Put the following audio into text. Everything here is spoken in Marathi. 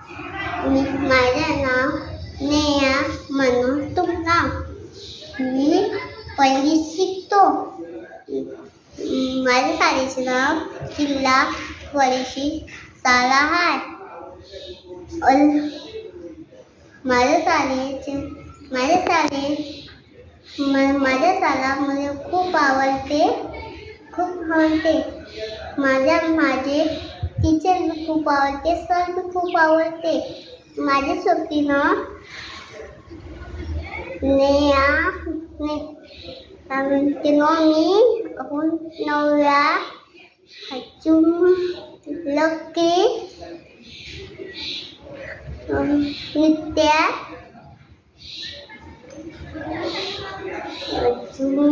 माझे नाव नेहा म्हणून तुमका मी पहिली शिकतो. माझ्या शाळेचे नाव जिल्हा परिषद शाळा आहे. माझ्या शाळा मला खूप आवडते. माझे टीचर भी खूप आवडते, सर भी खूप आवडते. माझे सोबती नाव नेहा मी आपण 9व्या लकी नित्या अजून